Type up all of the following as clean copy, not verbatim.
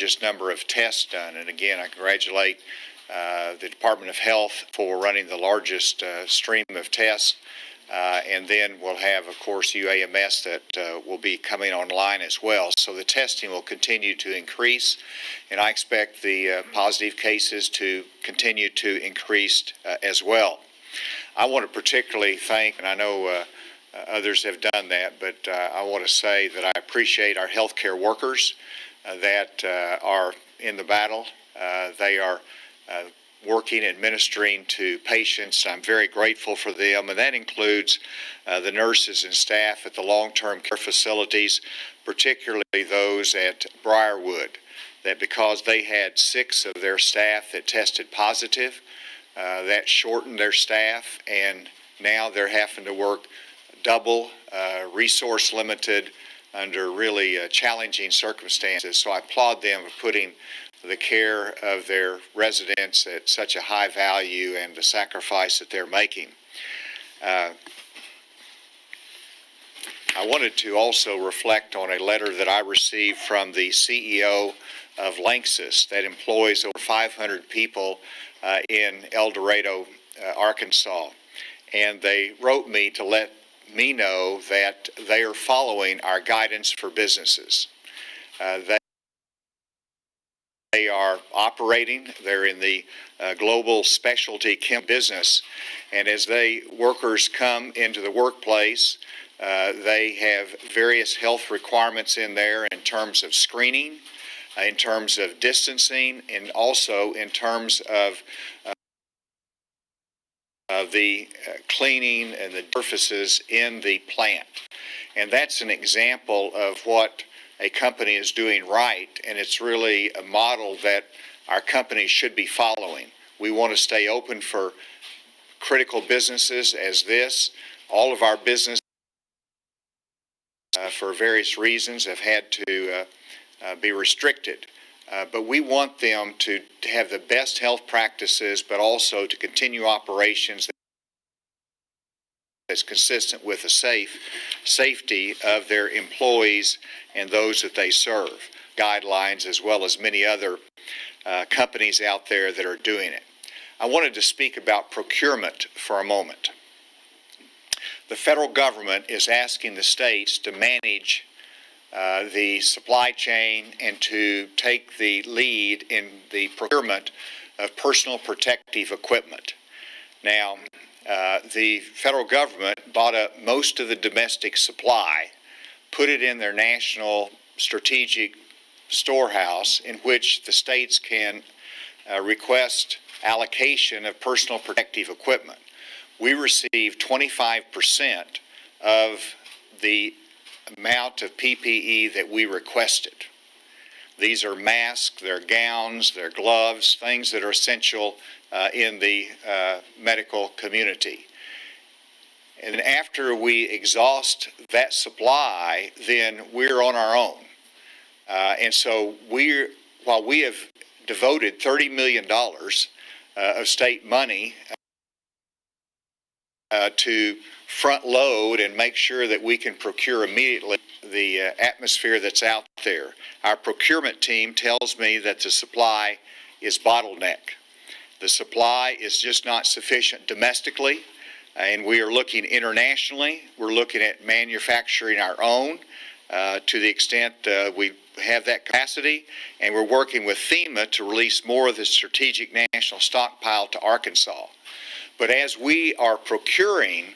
largest number of tests done. And again, I congratulate the Department of Health for running the largest stream of tests. And then we'll have, of course, UAMS that will be coming online as well. So the testing will continue to increase, and I expect the positive cases to continue to increase as well. I want to particularly thank, and I know others have done that, but I want to say that I appreciate our healthcare workers that are in the battle. They are working, administering to patients. I'm very grateful for them, and that includes the nurses and staff at the long-term care facilities, particularly those at Briarwood, that because they had 6 of their staff that tested positive, that shortened their staff, and now they're having to work double, resource limited, under really challenging circumstances. So I applaud them for putting the care of their residents at such a high value and the sacrifice that they're making. I wanted to also reflect on a letter that I received from the CEO of Lanxess that employs over 500 people in El Dorado, Arkansas. And they wrote me to let me know that they are following our guidance for businesses. They are operating, they're in the global specialty chem business, and as workers come into the workplace, they have various health requirements in there in terms of screening, in terms of distancing, and also in terms of the cleaning and the surfaces in the plant. And that's an example of what a company is doing right, and it's really a model that our company should be following. We want to stay open for critical businesses as this. All of our businesses, for various reasons, have had to be restricted. But we want them to have the best health practices, but also to continue operations that's consistent with the safety of their employees and those that they serve. Guidelines, as well as many other companies out there that are doing it. I wanted to speak about procurement for a moment. The federal government is asking the states to manage the supply chain and to take the lead in the procurement of personal protective equipment. Now, the federal government bought up most of the domestic supply, put it in their national strategic storehouse in which the states can request allocation of personal protective equipment. We received 25% of the amount of PPE that we requested. These are masks, they're gowns, they're gloves, things that are essential in the medical community. And after we exhaust that supply, then we're on our own. And so while we have devoted $30 million of state money to front load and make sure that we can procure immediately the atmosphere that's out there, our procurement team tells me that the supply is bottleneck. The supply is just not sufficient domestically, and we are looking internationally. We're looking at manufacturing our own to the extent we have that capacity, and we're working with FEMA to release more of the strategic national stockpile to Arkansas. But as we are procuring,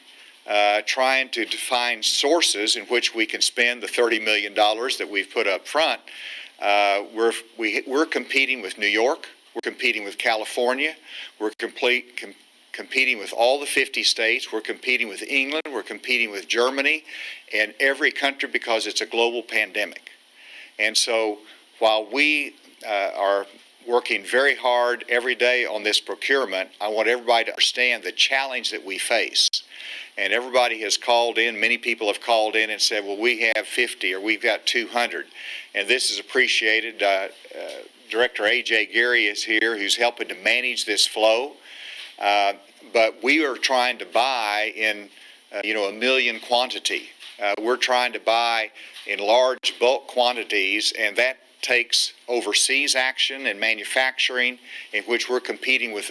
trying to define sources in which we can spend the $30 million that we've put up front, we're competing with New York, we're competing with California, we're competing with all the 50 states, we're competing with England, we're competing with Germany, and every country because it's a global pandemic. And so while we are working very hard every day on this procurement, I want everybody to understand the challenge that we face. And everybody has called in, many people have called in and said, well, we have 50 or we've got 200. And this is appreciated. Director A.J. Gary is here, who's helping to manage this flow. But we are trying to buy in, a million quantity. We're trying to buy in large bulk quantities, and that takes overseas action and manufacturing, in which we're competing with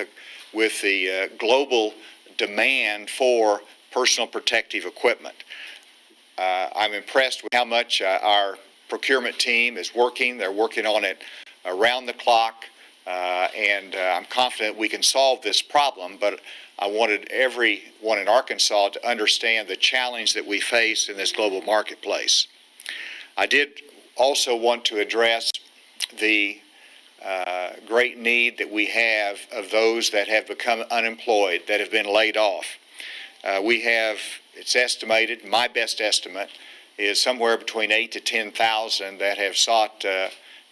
the global demand for personal protective equipment. I'm impressed with how much our procurement team is working. They're working on it around the clock, and I'm confident we can solve this problem, but I wanted everyone in Arkansas to understand the challenge that we face in this global marketplace. I did also want to address the great need that we have of those that have become unemployed, that have been laid off. We have, it's estimated, my best estimate is somewhere between 8,000 to 10,000 that have sought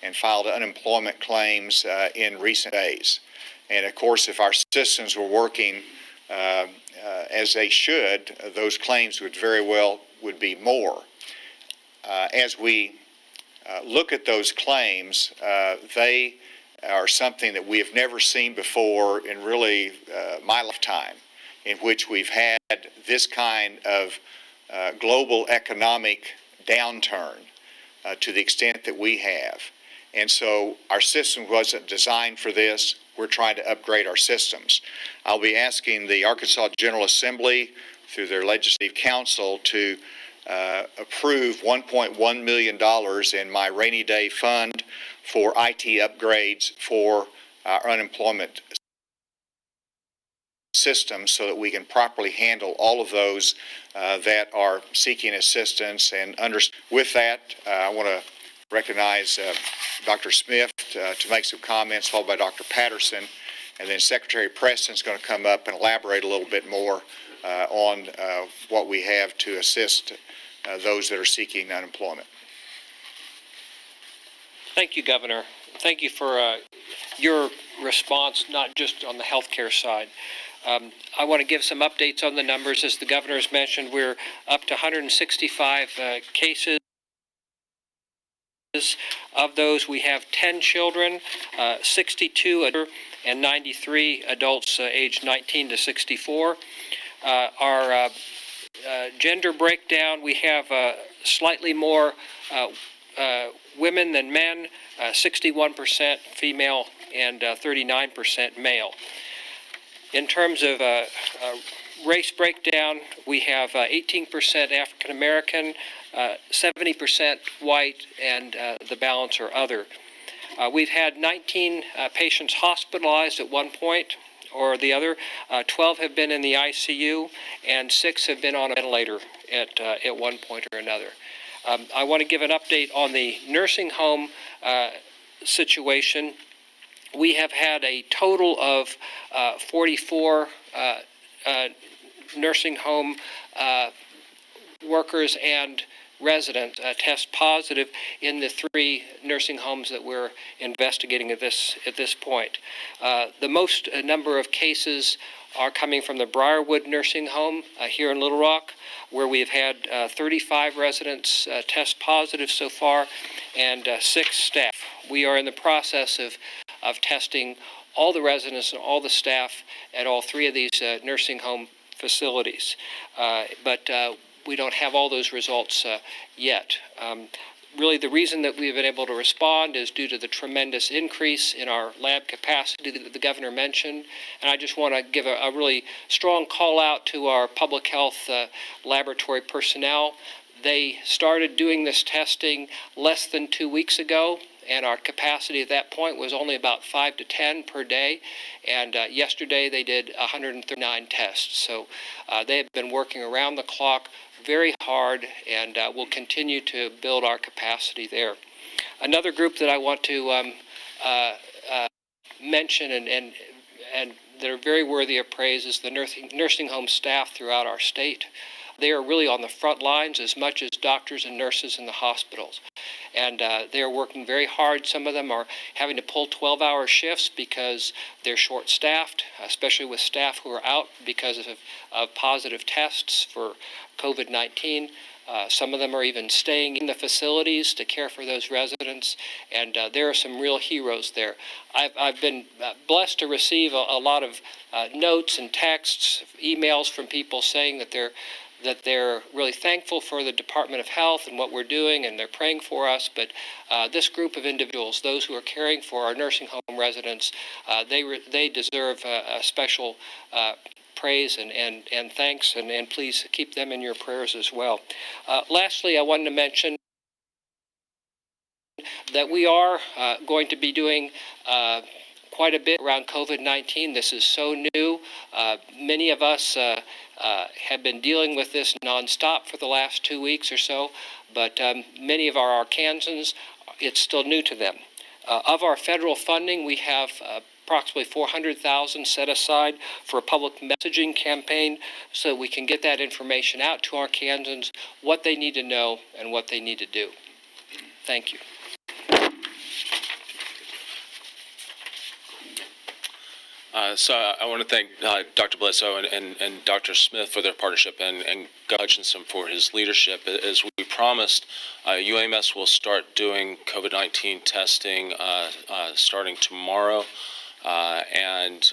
and filed unemployment claims in recent days. And of course, if our systems were working as they should, those claims would very well be more. As we look at those claims, they are something that we have never seen before in really my lifetime, in which we've had this kind of global economic downturn to the extent that we have. And so our system wasn't designed for this. We're trying to upgrade our systems. I'll be asking the Arkansas General Assembly through their Legislative Council to approve $1.1 million in my rainy day fund for IT upgrades for our unemployment system, so that we can properly handle all of those that are seeking assistance. And with that, I want to recognize Dr. Smith to make some comments, followed by Dr. Patterson, and then Secretary Preston is going to come up and elaborate a little bit more on what we have to assist those that are seeking unemployment. Thank you, Governor. Thank you for your response, not just on the healthcare side. I want to give some updates on the numbers. As the Governor has mentioned, we're up to 165 cases. Of those, we have 10 children, 62 and 93 adults aged 19 to 64. Our gender breakdown, we have slightly more women than men, 61% female and 39% male. In terms of race breakdown, we have 18% African American, 70% white, and the balance are other. We've had 19 patients hospitalized at one point or the other. 12 have been in the ICU, and 6 have been on a ventilator at one point or another. I want to give an update on the nursing home situation. We have had a total of 44 nursing home workers and residents test positive in the 3 nursing homes that we're investigating at this point. The most number of cases are coming from the Briarwood Nursing Home here in Little Rock, where we've had 35 residents test positive so far, and 6 staff. We are in the process of testing all the residents and all the staff at all 3 of these nursing home facilities. But we don't have all those results yet. Really, the reason that we've been able to respond is due to the tremendous increase in our lab capacity that the Governor mentioned. And I just want to give a really strong call out to our public health laboratory personnel. They started doing this testing less than 2 weeks ago, and our capacity at that point was only about 5 to 10 per day. And yesterday they did 139 tests. So they have been working around the clock very hard, and we'll continue to build our capacity there. Another group that I want to mention and that are very worthy of praise is the nursing home staff throughout our state. They are really on the front lines as much as doctors and nurses in the hospitals. And they are working very hard. Some of them are having to pull 12-hour shifts because they're short-staffed, especially with staff who are out because of positive tests for COVID-19. Some of them are even staying in the facilities to care for those residents, and there are some real heroes there. I've been blessed to receive a lot of notes and texts, emails from people saying that that they're really thankful for the Department of Health and what we're doing, and they're praying for us. But this group of individuals, those who are caring for our nursing home residents, they deserve a special praise and thanks, and please keep them in your prayers as well. Lastly, I wanted to mention that we are going to be doing quite a bit around COVID-19. This is so new. Many of us have been dealing with this nonstop for the last 2 weeks or so, but many of our Arkansans, it's still new to them. Of our federal funding, we have approximately $400,000 set aside for a public messaging campaign so we can get that information out to Arkansans, what they need to know and what they need to do. Thank you. So I want to thank Dr. Bledsoe and Dr. Smith for their partnership and Hutchinson for his leadership. As we promised, UAMS will start doing COVID-19 testing starting tomorrow, and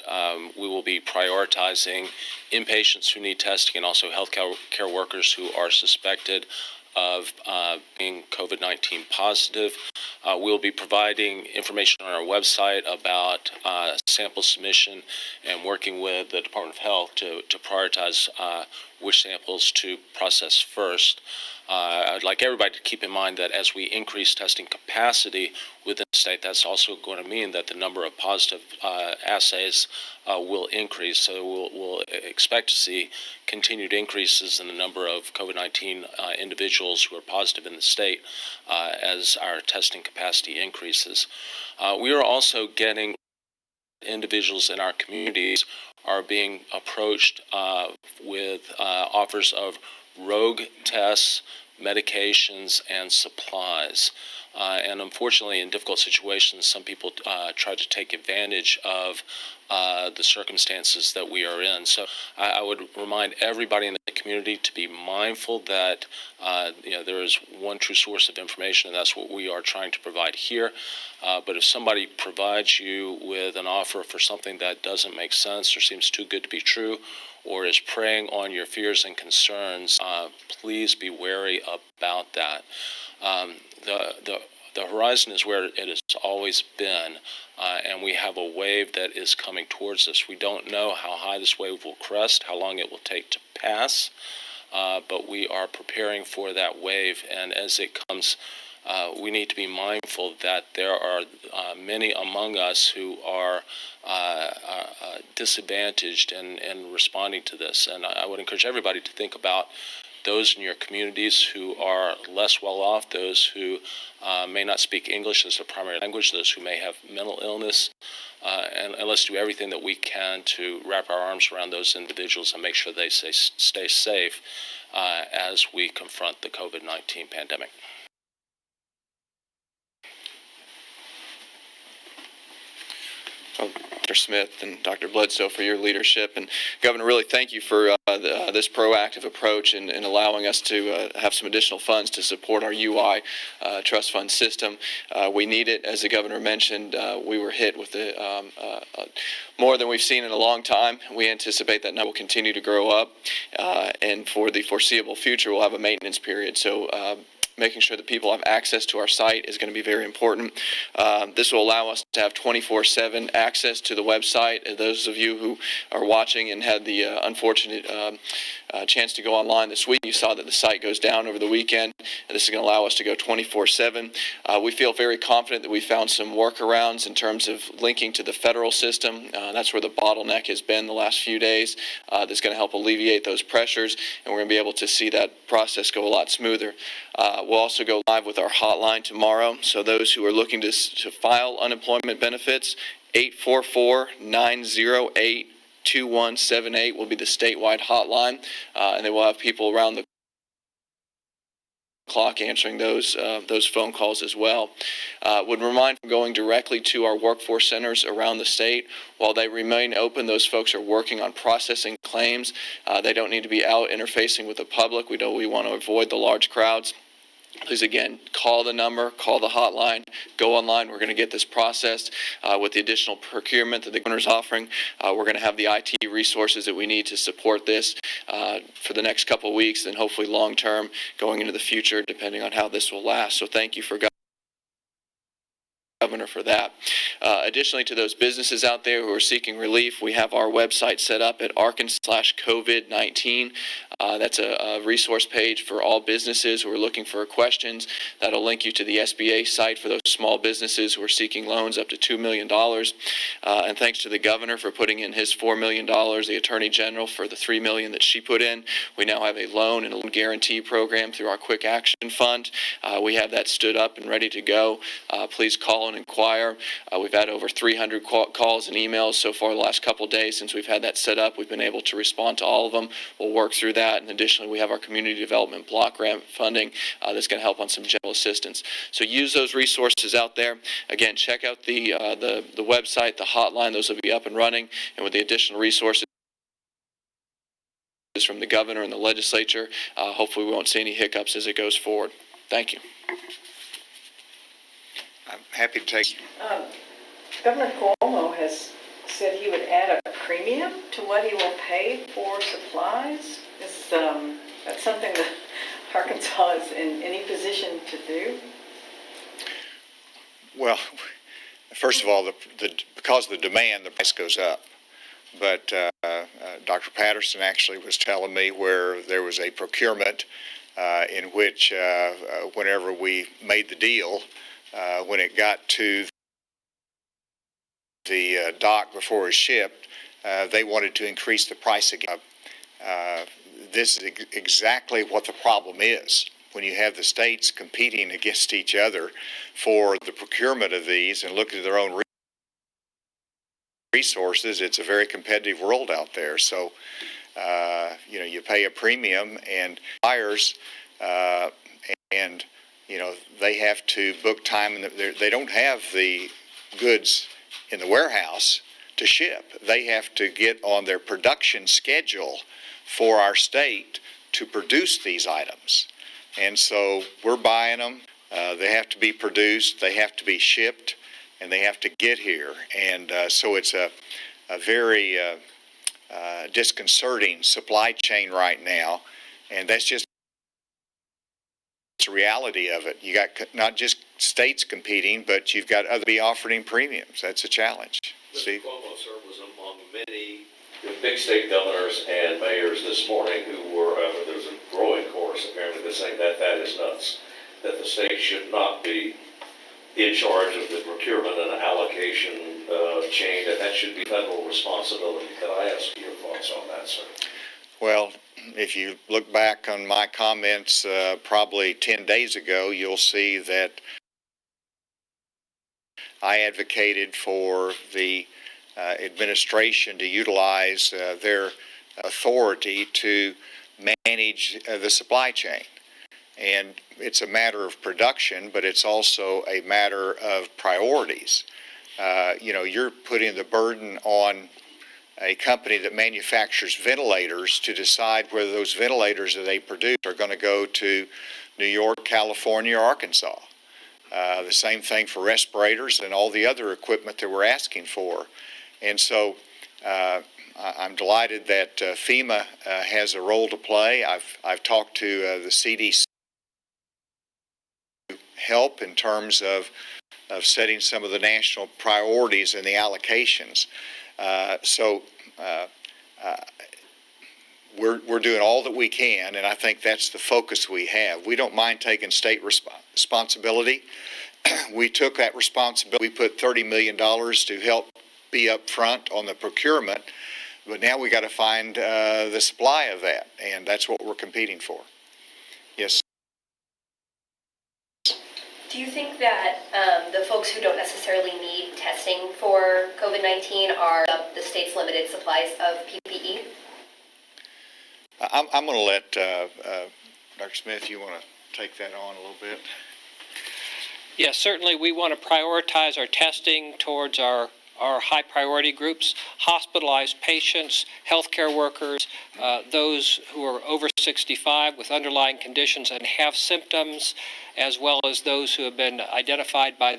we will be prioritizing inpatients who need testing and also health care workers who are suspected of being COVID-19 positive. We'll be providing information on our website about sample submission and working with the Department of Health to prioritize which samples to process first. I'd like everybody to keep in mind that as we increase testing capacity within the state, that's also going to mean that the number of positive assays will increase. So we'll expect to see continued increases in the number of COVID-19 individuals who are positive in the state as our testing capacity increases. We are also getting individuals in our communities are being approached with offers of rogue tests, medications, and supplies. And unfortunately, in difficult situations, some people try to take advantage of the circumstances that we are in. So I would remind everybody in the community to be mindful that there is one true source of information, and that's what we are trying to provide here. But if somebody provides you with an offer for something that doesn't make sense or seems too good to be true, or is preying on your fears and concerns, please be wary about that. The horizon is where it has always been, and we have a wave that is coming towards us. We don't know how high this wave will crest, how long it will take to pass, but we are preparing for that wave, and as it comes, we need to be mindful that there are many among us who are disadvantaged in responding to this. And I would encourage everybody to think about those in your communities who are less well off, those who may not speak English as their primary language, those who may have mental illness, and let's do everything that we can to wrap our arms around those individuals and make sure they stay safe as we confront the COVID-19 pandemic. Dr. Smith and Dr. Bledsoe for your leadership. And Governor, really thank you for this proactive approach and allowing us to have some additional funds to support our UI trust fund system. We need it. As the Governor mentioned, we were hit with more than we've seen in a long time. We anticipate that number will continue to grow up, and for the foreseeable future, we'll have a maintenance period. So making sure that people have access to our site is going to be very important. This will allow us to have 24/7 access to the website. Those of you who are watching and had the unfortunate chance to go online this week, you saw that the site goes down over the weekend. This is going to allow us to go 24/7. We feel very confident that we found some workarounds in terms of linking to the federal system. That's where the bottleneck has been the last few days. That's going to help alleviate those pressures, and we're going to be able to see that process go a lot smoother. We'll also go live with our hotline tomorrow. So those who are looking to file unemployment benefits, 844-908-2178 will be the statewide hotline, and they will have people around the clock answering those phone calls as well. Would remind from going directly to our workforce centers around the state. While they remain open, those folks are working on processing claims. They don't need to be out interfacing with the public. We want to avoid the large crowds. please, again, call the number, call the hotline, go online. We're going to get this processed with the additional procurement that the governor's offering. We're going to have the IT resources that we need to support this for the next couple of weeks and hopefully long-term going into the future, depending on how this will last. So thank you for Governor for that. Additionally, to those businesses out there who are seeking relief, we have our website set up at Arkansas/COVID-19. That's a resource page for all businesses who are looking for questions. That'll link you to the SBA site for those small businesses who are seeking loans up to $2 million. And thanks to the governor for putting in his $4 million, the Attorney General for the $3 million that she put in. We now have a loan and a loan guarantee program through our Quick Action Fund. We have that stood up and ready to go. Please call and inquire. We've had over 300 calls and emails so far the last couple of days since we've had that set up. We've been able to respond to all of them. We'll work through that. And additionally, we have our community development block grant funding that's going to help on some general assistance. So use those resources out there. Again, check out the website, the hotline. Those will be up and running. And with the additional resources from the governor and the legislature, hopefully we won't see any hiccups as it goes forward. Thank you. I'm happy to take. Governor Cuomo has said he would add a premium to what he will pay for supplies. Is that something that Arkansas is in any position to do? Well, first of all, because of the demand, the price goes up. But Dr. Patterson actually was telling me where there was a procurement in which whenever we made the deal, when it got to the dock before it was shipped, they wanted to increase the price again. This is exactly what the problem is. When you have the states competing against each other for the procurement of these and looking at their own resources, it's a very competitive world out there. So, you pay a premium, and buyers, and they have to book time, and they don't have the goods in the warehouse to ship. They have to get on their production schedule for our state to produce these items. And so we're buying them. They have to be produced. They have to be shipped, and they have to get here. And so it's a very disconcerting supply chain right now, and that's just the reality of it. You got not just states competing, but you've got other be offering premiums. That's a challenge. Mr. Cuomo, sir, was among many big state governors and mayors this morning who were, there's a growing chorus apparently that's saying that is nuts, that the state should not be in charge of the procurement and allocation chain, that should be federal responsibility. Could I ask your thoughts on that, sir? Well, if you look back on my comments probably 10 days ago, you'll see that I advocated for the administration to utilize their authority to manage the supply chain. And it's a matter of production, but it's also a matter of priorities. You're putting the burden on a company that manufactures ventilators to decide whether those ventilators that they produce are going to go to New York, California, or Arkansas. The same thing for respirators and all the other equipment that we're asking for. And so I'm delighted that FEMA has a role to play. I've talked to the CDC to help in terms of setting some of the national priorities and the allocations. We're doing all that we can, and I think that's the focus we have. We don't mind taking state responsibility. We took that responsibility. We put $30 million to help be up front on the procurement, but now we got to find the supply of that, and that's what we're competing for. Yes. Do you think that the folks who don't necessarily need testing for COVID-19 are the state's limited supplies of PPE? I'm going to let Dr. Smith, you want to take that on a little bit? Yes, certainly we want to prioritize our testing towards our are high priority groups: hospitalized patients, healthcare workers, those who are over 65 with underlying conditions and have symptoms, as well as those who have been identified by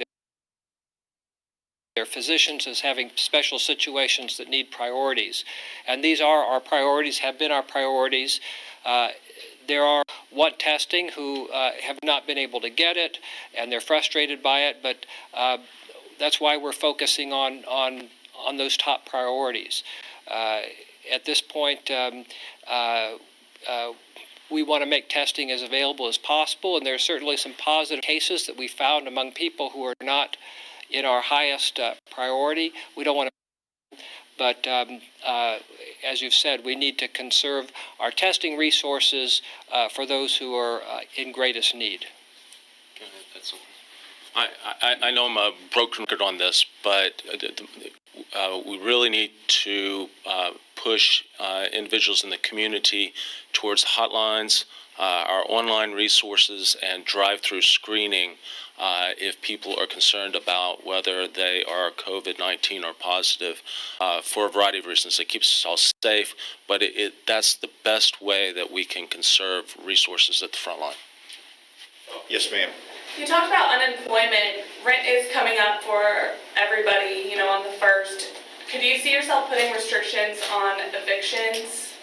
their physicians as having special situations that need priorities. And these are our priorities, have been our priorities. There are testing who have not been able to get it, and they're frustrated by it, but that's why we're focusing on those top priorities. At this point, we want to make testing as available as possible, and there are certainly some positive cases that we found among people who are not in our highest priority. We don't want to, but as you've said, we need to conserve our testing resources for those who are in greatest need. I know I'm a broken record on this, but we really need to push individuals in the community towards hotlines, our online resources, and drive-through screening if people are concerned about whether they are COVID-19 or positive for a variety of reasons. It keeps us all safe, but that's the best way that we can conserve resources at the front line. Yes, ma'am. You talked about unemployment. Rent is coming up for everybody, on the 1st. Could you see yourself putting restrictions on evictions?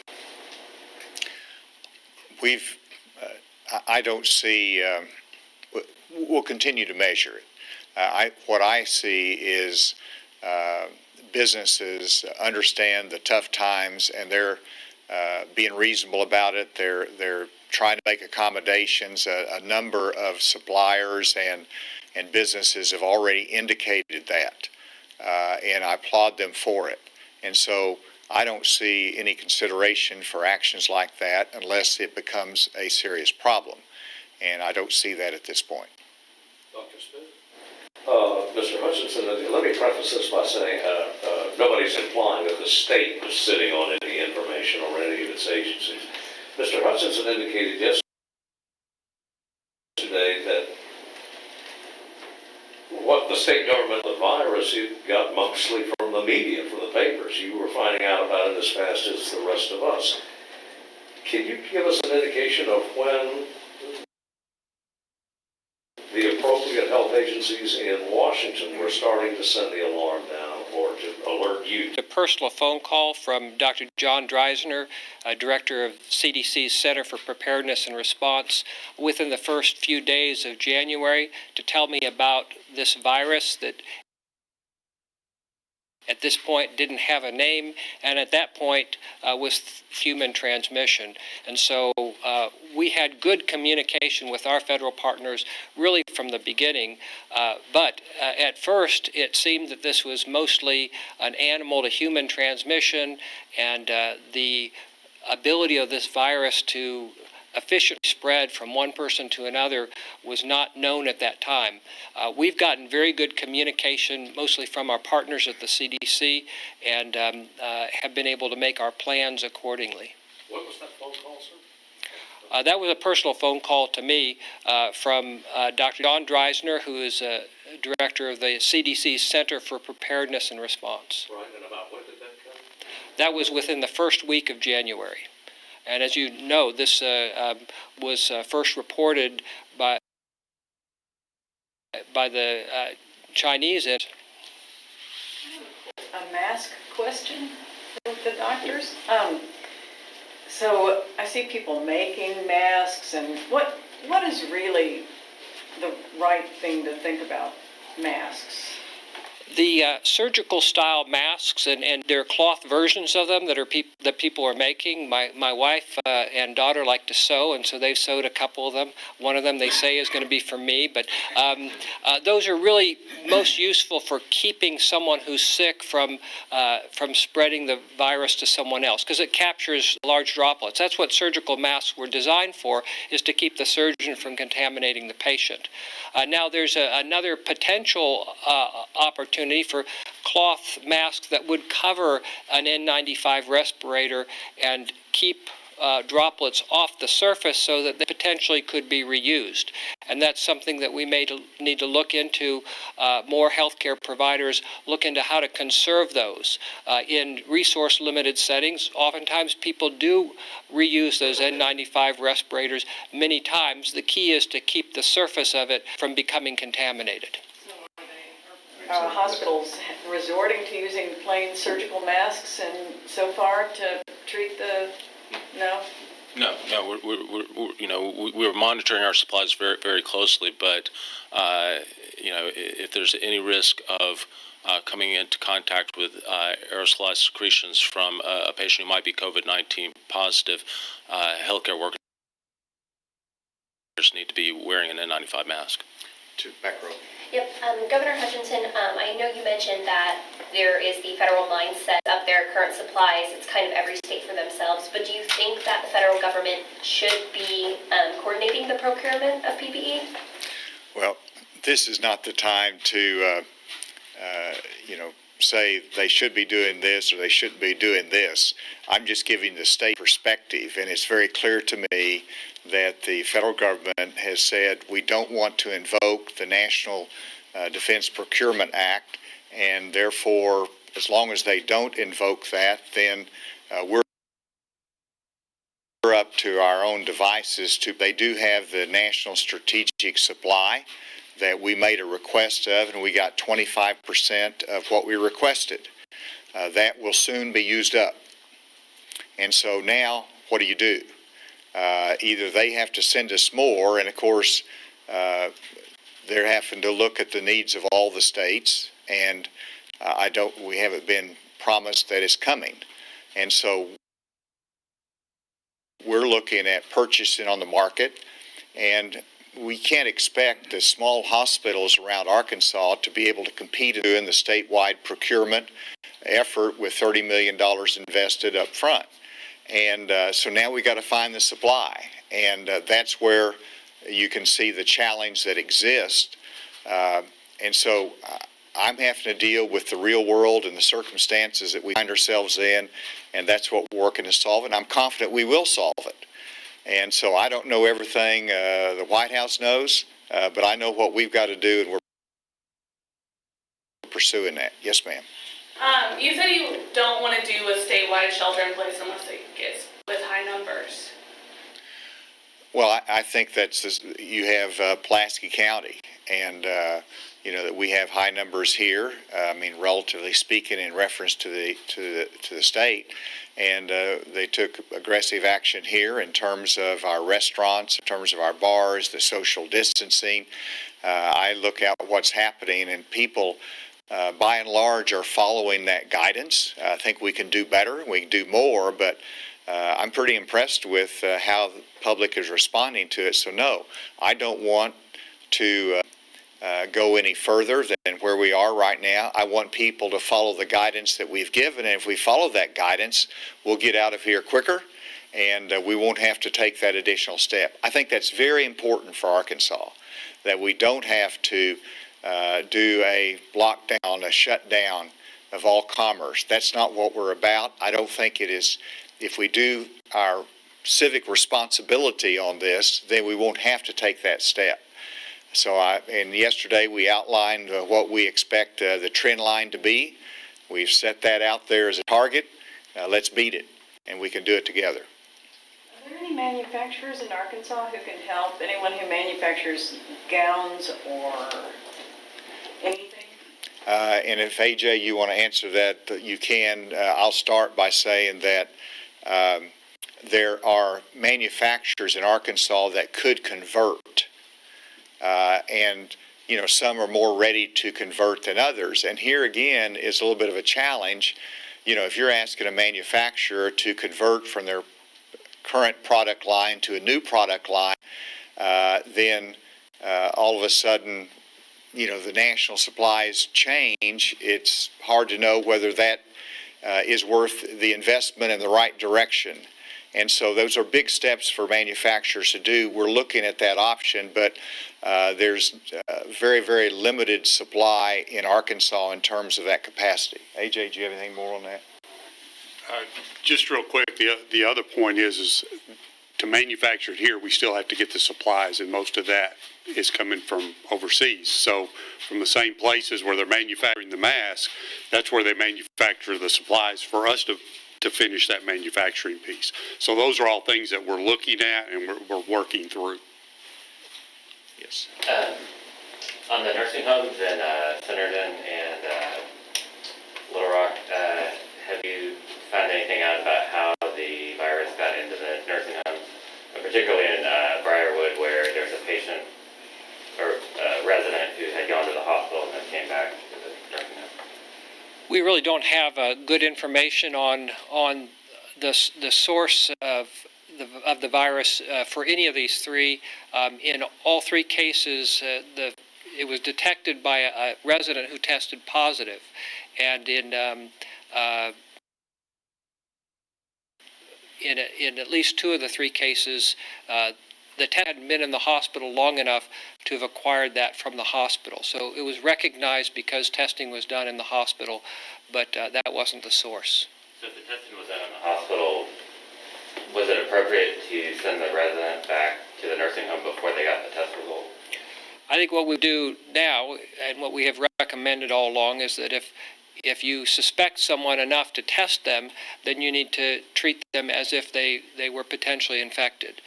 I don't see, we'll continue to measure it. What I see is businesses understand the tough times, and they're being reasonable about it. They're trying to make accommodations. A number of suppliers and businesses have already indicated that, and I applaud them for it. And so I don't see any consideration for actions like that unless it becomes a serious problem, and I don't see that at this point. Dr. Smith? Mr. Hutchinson, let me preface this by saying nobody's implying that the state is sitting on any information or any of its agencies. Mr. Hutchinson indicated yesterday that what the state government, the virus, you got mostly from the media, from the papers. You were finding out about it as fast as the rest of us. Can you give us an indication of when the appropriate health agencies in Washington were starting to send the alarm down or to alert you? A personal phone call from Dr. John Dreisner, director of CDC's Center for Preparedness and Response, within the first few days of January to tell me about this virus that at this point didn't have a name, and at that point was human transmission. And so we had good communication with our federal partners really from the beginning, but at first it seemed that this was mostly an animal to human transmission, and the ability of this virus to efficiently spread from one person to another was not known at that time. We've gotten very good communication, mostly from our partners at the CDC, and have been able to make our plans accordingly. What was that phone call, sir? That was a personal phone call to me from Dr. John Dreisner, who is director of the CDC's Center for Preparedness and Response. Right, and about when did that come? That was within the first week of January. And as you know, this was first reported by the Chinese. A mask question for the doctors. So I see people making masks, and what is really the right thing to think about masks? The surgical style masks, and there are cloth versions of them that people are making. My wife and daughter like to sew, and so they've sewed a couple of them. One of them they say is going to be for me, but those are really most useful for keeping someone who's sick from spreading the virus to someone else, because it captures large droplets. That's what surgical masks were designed for, is to keep the surgeon from contaminating the patient. Now there's another potential opportunity for cloth masks that would cover an N95 respirator and keep droplets off the surface so that they potentially could be reused. And that's something that we may need to look into. More healthcare providers look into how to conserve those. In resource-limited settings, oftentimes people do reuse those N95 respirators many times. The key is to keep the surface of it from becoming contaminated. Hospitals resorting to using plain surgical masks and so far to treat the, no? No, we're monitoring our supplies very, very closely, but, if there's any risk of coming into contact with aerosolized secretions from a patient who might be COVID-19 positive, healthcare workers need to be wearing an N95 mask. To back row. Yep, Governor Hutchinson, I know you mentioned that there is the federal mindset of their current supplies. It's kind of every state for themselves, but do you think that the federal government should be coordinating the procurement of PPE? Well, this is not the time to, say they should be doing this or they shouldn't be doing this. I'm just giving the state perspective, and it's very clear to me that the federal government has said we don't want to invoke the National Defense Procurement Act, and therefore, as long as they don't invoke that, then we're up to our own devices. They do have the National Strategic Supply that we made a request of, and we got 25% of what we requested. That will soon be used up. And so now, what do? Either they have to send us more, and of course, they're having to look at the needs of all the states, and we haven't been promised that it's coming. And so we're looking at purchasing on the market, and we can't expect the small hospitals around Arkansas to be able to compete in the statewide procurement effort with $30 million invested up front. And so now we got to find the supply, and that's where you can see the challenge that exists. And so I'm having to deal with the real world and the circumstances that we find ourselves in, and that's what we're working to solve, and I'm confident we will solve it. And so I don't know everything the White House knows, but I know what we've got to do, and we're pursuing that. Yes, ma'am. You said you don't want to do a statewide shelter in place unless it gets with high numbers. Well, I think you have Pulaski County, and that we have high numbers here. Relatively speaking, in reference to the state, and they took aggressive action here in terms of our restaurants, in terms of our bars, the social distancing. I look at what's happening, and people, by and large, are following that guidance. I think we can do better, we can do more, but I'm pretty impressed with how the public is responding to it. So no, I don't want to go any further than where we are right now. I want people to follow the guidance that we've given, and if we follow that guidance, we'll get out of here quicker, and we won't have to take that additional step. I think that's very important for Arkansas, that we don't have to do a lockdown, a shutdown of all commerce. That's not what we're about. I don't think it is. If we do our civic responsibility on this, then we won't have to take that step. So and yesterday we outlined what we expect the trend line to be. We've set that out there as a target. Let's beat it, and we can do it together. Are there any manufacturers in Arkansas who can help? Anyone who manufactures gowns or anything? And if, AJ, you want to answer that, you can. I'll start by saying that there are manufacturers in Arkansas that could convert. And some are more ready to convert than others. And here again is a little bit of a challenge. If you're asking a manufacturer to convert from their current product line to a new product line, then all of a sudden, the national supplies change. It's hard to know whether that is worth the investment in the right direction. And so those are big steps for manufacturers to do. We're looking at that option, but there's very, very limited supply in Arkansas in terms of that capacity. AJ, do you have anything more on that? Just real quick, the other point is to manufacture it here, we still have to get the supplies, and most of that is coming from overseas. So from the same places where they're manufacturing the mask, that's where they manufacture the supplies for us to finish that manufacturing piece. So those are all things that we're looking at and we're working through. Yes. On the nursing homes in Centerton and Little Rock, have you found anything out about how the virus got into the nursing homes, particularly in Briarwood, where there's a patient or resident who had gone to the hospital and then came back to the nursing home? We really don't have good information on the source of the virus for any of these three. In all three cases, it was detected by a resident who tested positive, and in at least two of the three cases, the test hadn't been in the hospital long enough to have acquired that from the hospital. So it was recognized because testing was done in the hospital, but that wasn't the source. So if the testing was done in the hospital, was it appropriate to send the resident back to the nursing home before they got the test result? I think what we do now, and what we have recommended all along, is that if you suspect someone enough to test them, then you need to treat them as if they were potentially infected.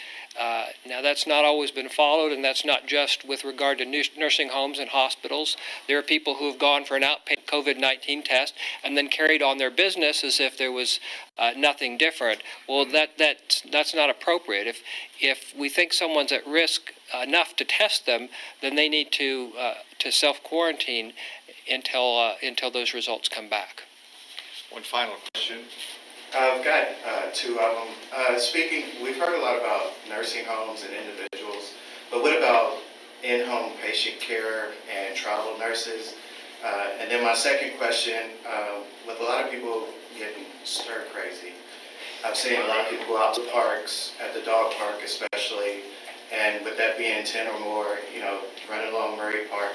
Now, that's not always been followed, and that's not just with regard to nursing homes and hospitals. There are people who have gone for an outpatient COVID-19 test and then carried on their business as if there was nothing different. Well, that's not appropriate. If we think someone's at risk enough to test them, then they need to self-quarantine until those results come back. One final question. I've got two of them. We've heard a lot about nursing homes and individuals, but what about in-home patient care and travel nurses? And then my second question, with a lot of people getting stir crazy, I've seen a lot of people go out to parks, at the dog park especially, and with that being 10 or more, running along Murray Park,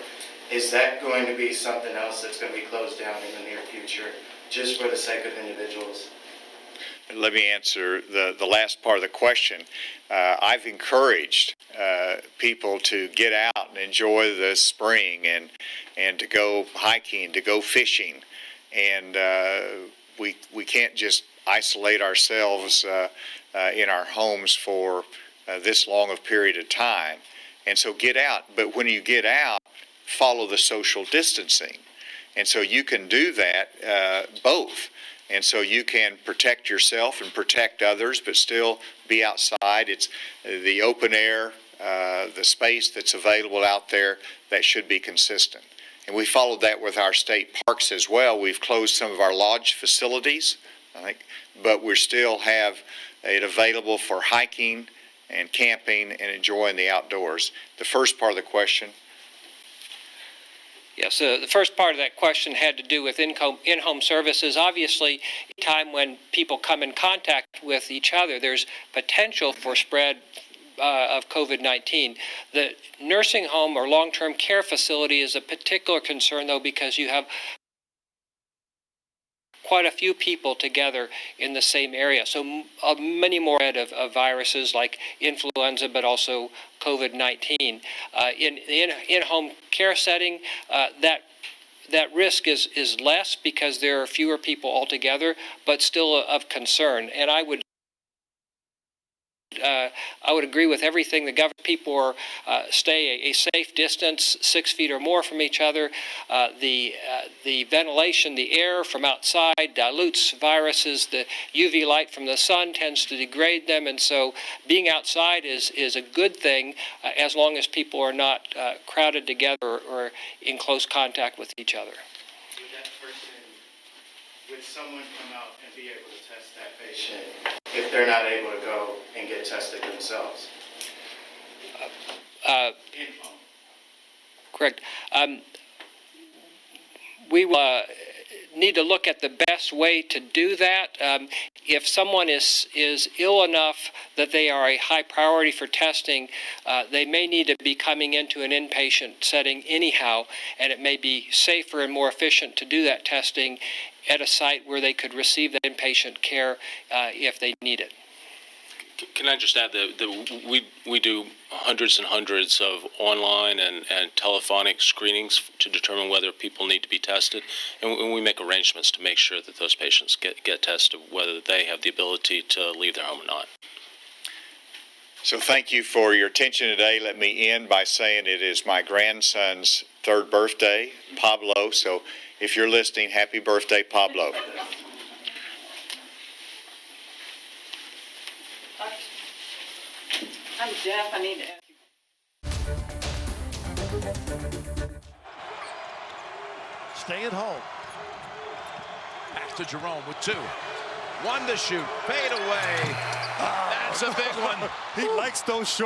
is that going to be something else that's going to be closed down in the near future, just for the sake of individuals? Let me answer the last part of the question. I've encouraged people to get out and enjoy the spring and to go hiking, to go fishing. And we can't just isolate ourselves in our homes for this long of period of time. And so get out. But when you get out, follow the social distancing. And so you can do that both. And so you can protect yourself and protect others, but still be outside. It's the open air, the space that's available out there that should be consistent. And we followed that with our state parks as well. We've closed some of our lodge facilities, I think, but we still have it available for hiking and camping and enjoying the outdoors. The first part of the question. Yes, the first part of that question had to do with in-home services. Obviously, time when people come in contact with each other, there's potential for spread of COVID-19. The nursing home or long-term care facility is a particular concern, though, because you have quite a few people together in the same area. So many more of viruses like influenza, but also COVID-19. In the in-home care setting, that risk is less because there are fewer people altogether, but still of concern. And I would agree with everything the government. People are stay a safe distance, 6 feet or more from each other. The ventilation, the air from outside dilutes viruses. The UV light from the sun tends to degrade them, and so being outside is a good thing as long as people are not crowded together or in close contact with each other. Would someone come out and be able to test that patient if they're not able to go and get tested themselves? Correct. We will need to look at the best way to do that. If someone is ill enough that they are a high priority for testing, they may need to be coming into an inpatient setting anyhow, and it may be safer and more efficient to do that testing at a site where they could receive that inpatient care if they need it. Can I just add that we do hundreds and hundreds of online and telephonic screenings to determine whether people need to be tested, and we make arrangements to make sure that those patients get tested, whether they have the ability to leave their home or not. So thank you for your attention today. Let me end by saying it is my grandson's 3rd birthday, Pablo. So if you're listening, happy birthday, Pablo. I'm deaf, I need to ask you. Stay at home. Pass to Jerome with 2. 1 to shoot. Fade away. That's a big one. He likes those short.